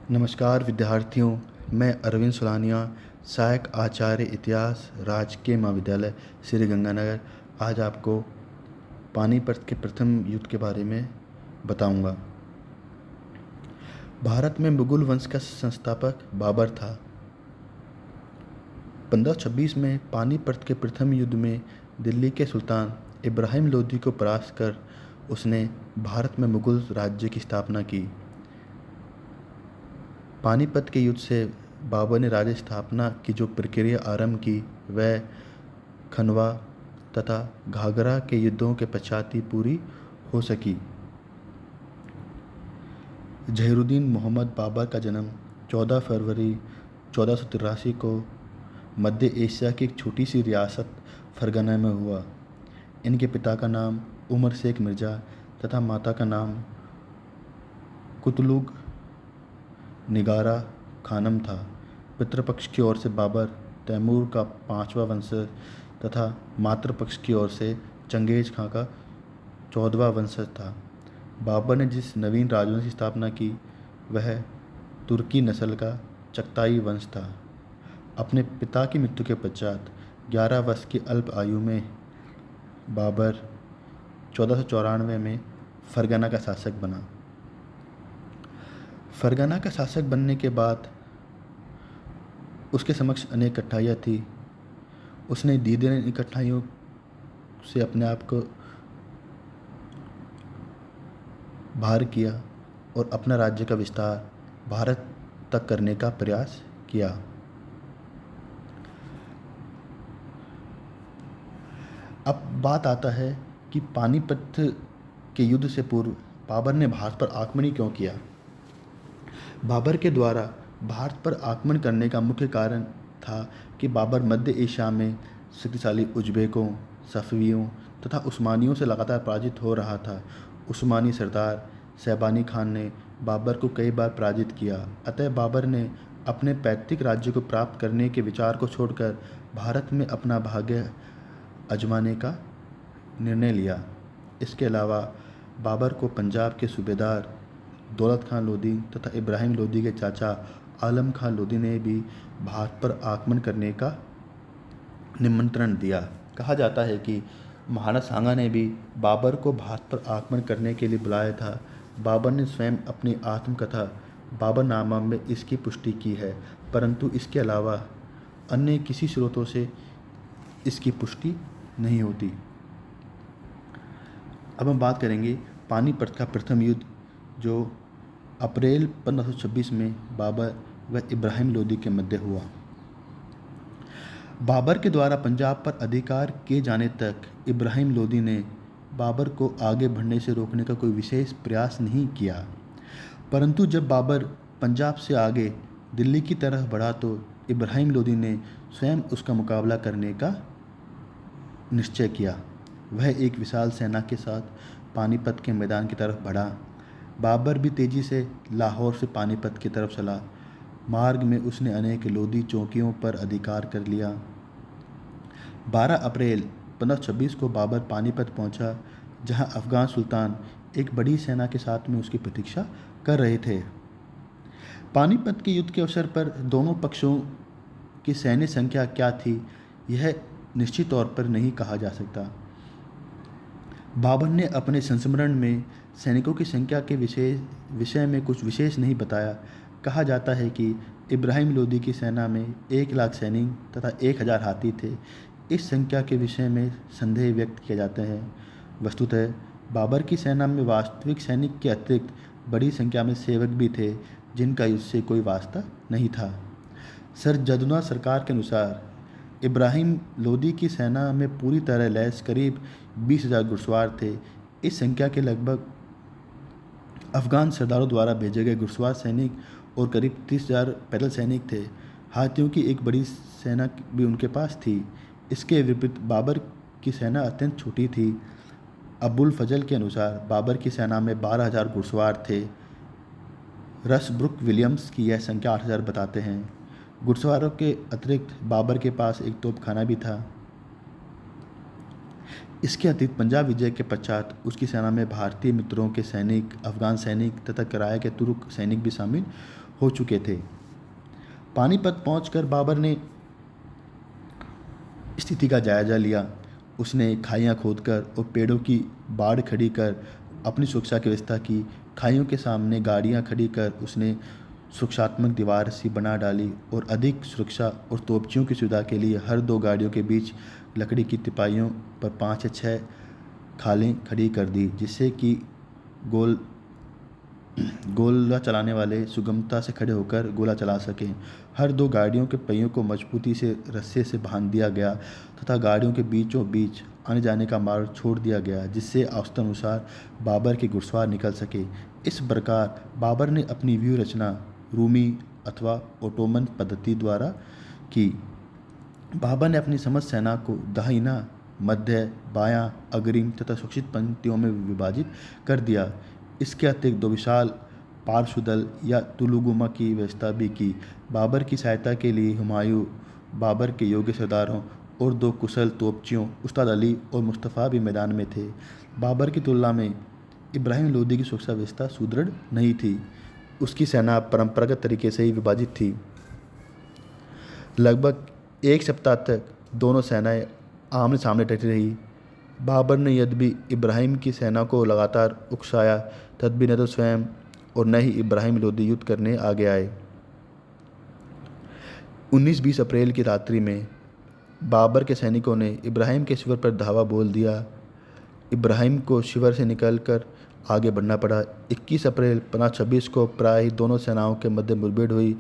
नमस्कार विद्यार्थियों, मैं अरविंद सुलानिया, सहायक आचार्य इतिहास, राजकीय महाविद्यालय श्री गंगानगर, आज आपको पानीपत के प्रथम युद्ध के बारे में बताऊंगा। भारत में मुगल वंश का संस्थापक बाबर था। 1526 में पानीपत के प्रथम युद्ध में दिल्ली के सुल्तान इब्राहिम लोदी को परास्त कर उसने भारत में मुगल राज्य की स्थापना की। पानीपत के युद्ध से बाबर ने राज्य स्थापना की जो प्रक्रिया आरंभ की वह खनवा तथा घाघरा के युद्धों के पश्चात ही पूरी हो सकी। जहीरुद्दीन मोहम्मद बाबर का जन्म 14 फरवरी 1483 को मध्य एशिया की एक छोटी सी रियासत फरगना में हुआ। इनके पिता का नाम उमर शेख मिर्ज़ा तथा माता का नाम कुतलुग निगारा खानम था। पितृपक्ष की ओर से बाबर तैमूर का 5वां वंशज तथा मातृपक्ष की ओर से चंगेज खां का 14वां वंशज था। बाबर ने जिस नवीन राजवंश की स्थापना की वह तुर्की नस्ल का चगताई वंश था। अपने पिता की मृत्यु के पश्चात 11 वर्ष की अल्प आयु में बाबर 1494 में फरगना का शासक बना। फरगना का शासक बनने के बाद उसके समक्ष अनेक कठिनाइयाँ थी। उसने धीरे धीरे इन कठिनाइयों से अपने आप को बाहर किया और अपना राज्य का विस्तार भारत तक करने का प्रयास किया। अब बात आता है कि पानीपत के युद्ध से पूर्व बाबर ने भारत पर आक्रमण क्यों किया। बाबर के द्वारा भारत पर आक्रमण करने का मुख्य कारण था कि बाबर मध्य एशिया में शक्तिशाली उज़्बेकों, सफ़वियों तथा उस्मानियों से लगातार पराजित हो रहा था। उस्मानी सरदार शैबानी खान ने बाबर को कई बार पराजित किया, अतः बाबर ने अपने पैतृक राज्य को प्राप्त करने के विचार को छोड़कर भारत में अपना भाग्य आजमाने का निर्णय लिया। इसके अलावा बाबर को पंजाब के सूबेदार दौलत खां लोदी तथा इब्राहिम लोदी के चाचा आलम खां लोदी ने भी भारत पर आक्रमण करने का निमंत्रण दिया। कहा जाता है कि महाराणा सांगा ने भी बाबर को भारत पर आक्रमण करने के लिए बुलाया था। बाबर ने स्वयं अपनी आत्मकथा बाबरनामा में इसकी पुष्टि की है, परंतु इसके अलावा अन्य किसी स्रोतों से इसकी पुष्टि नहीं होती। अब हम बात करेंगे पानीपत का प्रथम युद्ध जो अप्रैल 1526 में बाबर व इब्राहिम लोदी के मध्य हुआ। बाबर के द्वारा पंजाब पर अधिकार किए जाने तक इब्राहिम लोदी ने बाबर को आगे बढ़ने से रोकने का कोई विशेष प्रयास नहीं किया, परंतु जब बाबर पंजाब से आगे दिल्ली की तरफ बढ़ा तो इब्राहिम लोदी ने स्वयं उसका मुकाबला करने का निश्चय किया। वह एक विशाल सेना के साथ पानीपत के मैदान की तरफ बढ़ा। बाबर भी तेज़ी से लाहौर से पानीपत की तरफ चला। मार्ग में उसने अनेक लोदी चौकियों पर अधिकार कर लिया। 12 अप्रैल 1526 को बाबर पानीपत पहुंचा, जहां अफगान सुल्तान एक बड़ी सेना के साथ में उसकी प्रतीक्षा कर रहे थे। पानीपत के युद्ध के अवसर पर दोनों पक्षों की सैन्य संख्या क्या थी यह निश्चित तौर पर नहीं कहा जा सकता। बाबर ने अपने संस्मरण में सैनिकों की संख्या के विषय में कुछ विशेष नहीं बताया। कहा जाता है कि इब्राहिम लोदी की सेना में 1 लाख सैनिक तथा 1000 हाथी थे। इस संख्या के विषय में संदेह व्यक्त किए जाते हैं। वस्तुतः बाबर की सेना में वास्तविक सैनिक के अतिरिक्त बड़ी संख्या में सेवक भी थे, जिनका उससे कोई वास्ता नहीं था। सर जदुना सरकार के अनुसार इब्राहिम लोदी की सेना में पूरी तरह लैस करीब 20,000 घुड़सवार थे। इस संख्या के लगभग अफगान सरदारों द्वारा भेजे गए घुड़सवार सैनिक और करीब 30,000 पैदल सैनिक थे। हाथियों की एक बड़ी सेना भी उनके पास थी। इसके विपरीत बाबर की सेना अत्यंत छोटी थी। अबुल फजल के अनुसार बाबर की सेना में 12,000 घुड़सवार थे। रसब्रुक विलियम्स की यह संख्या 8,000 बताते हैं। घुड़सवारों के अतिरिक्त बाबर के पास एक तोपखाना भी था। इसके अतिरिक्त पंजाब विजय के पश्चात उसकी सेना में भारतीय मित्रों के सैनिक, अफगान सैनिक तथा किराए के तुर्क सैनिक भी शामिल हो चुके थे। पानीपत पहुंचकर बाबर ने स्थिति का जायजा लिया। उसने खाइयाँ खोदकर और पेड़ों की बाड़ खड़ी कर अपनी सुरक्षा की व्यवस्था की। खाइयों के सामने गाड़ियाँ खड़ी कर उसने सुरक्षात्मक दीवार सी बना डाली और अधिक सुरक्षा और तोपचियों की सुविधा के लिए हर 2 गाड़ियों के बीच लकड़ी की तिपाहियों पर 5 या 6 खालें खड़ी कर दी, जिससे कि गोला चलाने वाले सुगमता से खड़े होकर गोला चला सकें। हर 2 गाड़ियों के पहियों को मजबूती से रस्से से बांध दिया गया तथा गाड़ियों के बीचों बीच आने जाने का मार्ग छोड़ दिया गया, जिससे आवश्यकतानुसार बाबर के घुड़सवार निकल सके। इस प्रकार बाबर ने अपनी व्यूह रचना रूमी अथवा ओटोमन पद्धति द्वारा की। बाबर ने अपनी समस्त सेना को दाहिना, मध्य, बायां, अग्रिम तथा सुरक्षित पंक्तियों में विभाजित कर दिया। इसके अतिरिक्त 2 विशाल पार्श्वदल या तुलुगुमा की व्यवस्था भी की। बाबर की सहायता के लिए हुमायूं, बाबर के योग्य सरदारों और 2 कुशल तोपचियों उस्ताद अली और मुस्तफ़ा भी मैदान में थे। बाबर की तुलना में इब्राहिम लोदी की सुरक्षा व्यवस्था सुदृढ़ नहीं थी। उसकी सेना परंपरागत तरीके से ही विभाजित थी। लगभग 1 सप्ताह तक दोनों सेनाएं आमने सामने डटी रही। बाबर ने यद्यपि इब्राहिम की सेना को लगातार उकसाया, तदबी न तो स्वयं और न ही इब्राहिम लोदी युद्ध करने आगे आए। 19-20 अप्रैल की रात्रि में बाबर के सैनिकों ने इब्राहिम के शिविर पर धावा बोल दिया। इब्राहिम को शिविर से निकलकर आगे बढ़ना पड़ा। 21 अप्रैल 1526 को प्राय दोनों सेनाओं के मध्य मुठभेड़ हुई।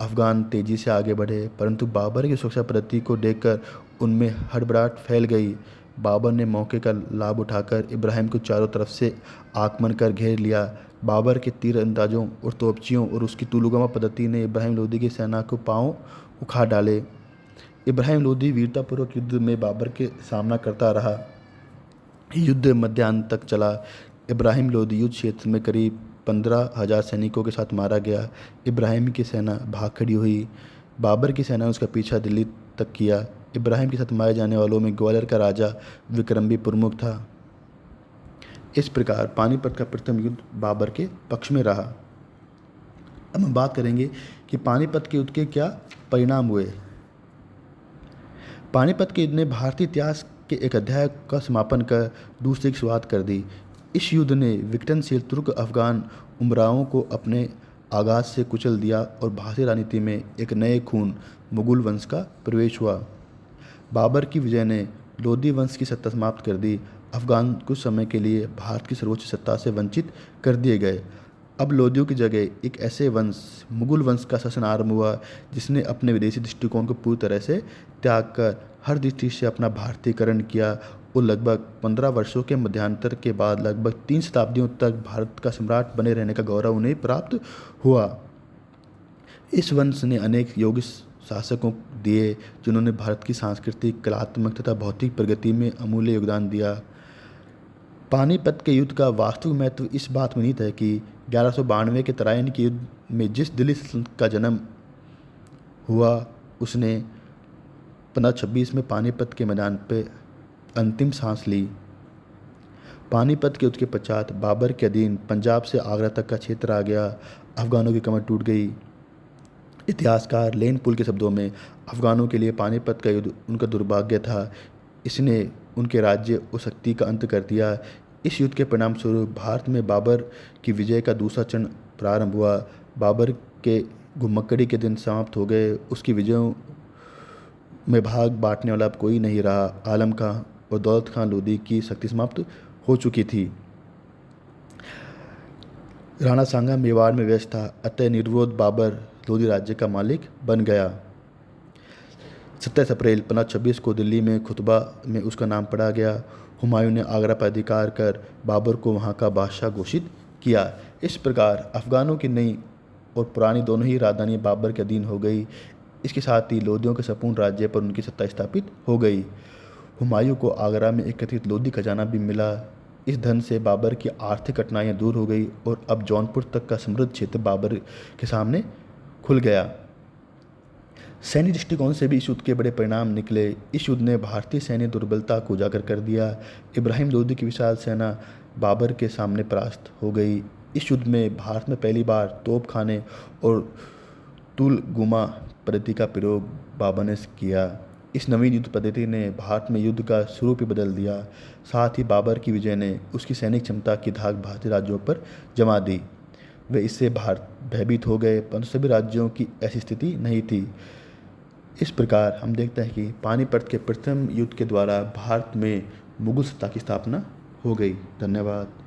अफगान तेजी से आगे बढ़े, परंतु बाबर की सुरक्षा पद्धति को देखकर उनमें हड़बड़ाहट फैल गई। बाबर ने मौके का लाभ उठाकर इब्राहिम को चारों तरफ से आक्रमण कर घेर लिया। बाबर के तीरंदाजों और तोपचियों और उसकी तुलुगमा पद्धति ने इब्राहिम लोदी की सेना को पांव उखाड़ डाले। इब्राहिम लोदी वीरतापूर्वक युद्ध में बाबर के सामना करता रहा। युद्ध मध्याह्न तक चला। इब्राहिम लोदी युद्ध क्षेत्र में करीब 15,000 सैनिकों के साथ मारा गया। इब्राहिम की सेना भाग खड़ी हुई। बाबर की सेना ने उसका पीछा दिल्ली तक किया। इब्राहिम के साथ मारे जाने वालों में ग्वालियर का राजा विक्रम भी प्रमुख था। इस प्रकार पानीपत का प्रथम युद्ध बाबर के पक्ष में रहा। अब हम बात करेंगे कि पानीपत के युद्ध के क्या परिणाम हुए। पानीपत के युद्ध ने भारतीय इतिहास के एक अध्याय का समापन कर दूसरे की शुरुआत कर दी। इस युद्ध ने विघटनशील तुर्क अफगान उमरावों को अपने आगाज से कुचल दिया और भारतीय राजनीति में एक नए खून मुगल वंश का प्रवेश हुआ। बाबर की विजय ने लोदी वंश की सत्ता समाप्त कर दी। अफगान कुछ समय के लिए भारत की सर्वोच्च सत्ता से वंचित कर दिए गए। अब लोदियों की जगह एक ऐसे वंश मुगल वंश का शासन आरंभ हुआ जिसने अपने विदेशी दृष्टिकोण को पूरी तरह से त्याग कर हर दृष्टि से अपना भारतीयकरण किया और लगभग 15 वर्षों के मध्यांतर के बाद लगभग 3 शताब्दियों तक भारत का सम्राट बने रहने का गौरव उन्हें प्राप्त हुआ। इस वंश ने अनेक योग्य शासकों दिए जिन्होंने भारत की सांस्कृतिक, कलात्मक तथा भौतिक प्रगति में अमूल्य योगदान दिया। पानीपत के युद्ध का वास्तविक महत्व इस बात में निहित है कि 1192 के तराइन के युद्ध में जिस दिल्ली सल्तनत का जन्म हुआ उसने 1526 में पानीपत के मैदान पर अंतिम सांस ली। पानीपत के युद्ध के पश्चात बाबर के अधीन पंजाब से आगरा तक का क्षेत्र आ गया। अफगानों की कमर टूट गई। इतिहासकार लेन पुल के शब्दों में अफगानों के लिए पानीपत का युद्ध उनका दुर्भाग्य था। इसने उनके राज्य और शक्ति का अंत कर दिया। इस युद्ध के परिणाम स्वरूप भारत में बाबर की विजय का दूसरा चरण प्रारंभ हुआ। बाबर के घुमक्कड़ी के दिन समाप्त हो गए। उसकी विजयों में भाग बांटने वाला अब कोई नहीं रहा। आलम खां और दौलत खां लोदी की शक्ति समाप्त हो चुकी थी। राणा सांगा मेवाड़ में व्यस्त था, अतः निर्विरोध बाबर लोदी राज्य का मालिक बन गया। 27 अप्रैल 1526 को दिल्ली में खुतबा में उसका नाम पढ़ा गया। हुमायूं ने आगरा पर अधिकार कर बाबर को वहां का बादशाह घोषित किया। इस प्रकार अफगानों की नई और पुरानी दोनों ही राजधानी बाबर के अधीन हो गई। इसके साथ ही लोदियों के संपूर्ण राज्य पर उनकी सत्ता स्थापित हो गई। हुमायूं को आगरा में एकत्रित लोदी खजाना भी मिला। इस धन से बाबर की आर्थिक कठिनाइयाँ दूर हो गई और अब जौनपुर तक का समृद्ध क्षेत्र बाबर के सामने खुल गया। सैन्य दृष्टिकोण से भी इस युद्ध के बड़े परिणाम निकले। इस युद्ध ने भारतीय सैन्य दुर्बलता को उजागर कर दिया। इब्राहिम लोदी की विशाल सेना बाबर के सामने परास्त हो गई। इस युद्ध में भारत में पहली बार तोपखाने और तुलगुमा पद्धति का प्रयोग बाबर ने किया। इस नवीन युद्ध पद्धति ने भारत में युद्ध का स्वरूप ही बदल दिया। साथ ही बाबर की विजय ने उसकी सैनिक क्षमता की धाक भारतीय राज्यों पर जमा दी। वे इससे भारत भयभीत हो गए, परंतु सभी राज्यों की ऐसी स्थिति नहीं थी। इस प्रकार हम देखते हैं कि पानीपत के प्रथम युद्ध के द्वारा भारत में मुगल सत्ता की स्थापना हो गई। धन्यवाद।